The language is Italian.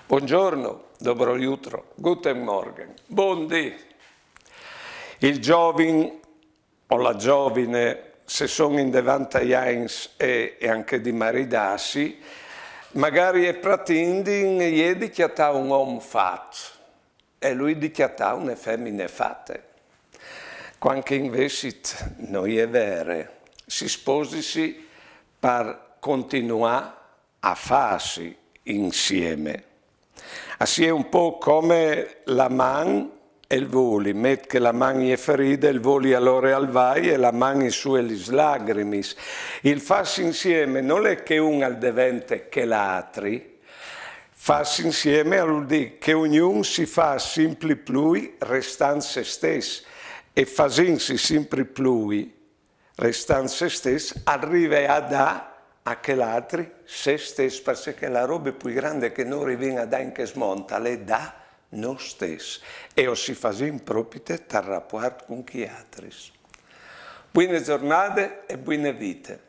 Buongiorno, dobro jutro, guten morgen, buondì. Il giovine o la giovine, se sono in davanti anni e anche di maridarsi, magari è pratindin e gli dichiata un uomo fatto e lui dichiata una femmine fatte. Quando invece non è vero, si sposisi per continuare a farsi insieme. Asì è un po' come la man e il voli, met che la man è ferita, il voli allora al vai e la man è su e le lacrime. Il farsi insieme non è che uno al devente che l'altro, farsi insieme vuol dire che ognuno si fa sempre più restando se stesso e facendosi sempre più restando se stesso arriva a dare a che l'altro se stesso, perché la roba più grande che noi arriviamo a dare in che smonta è da noi stessi e o si fa proprio dal rapporto con chi altri. Buone giornate e buone vite.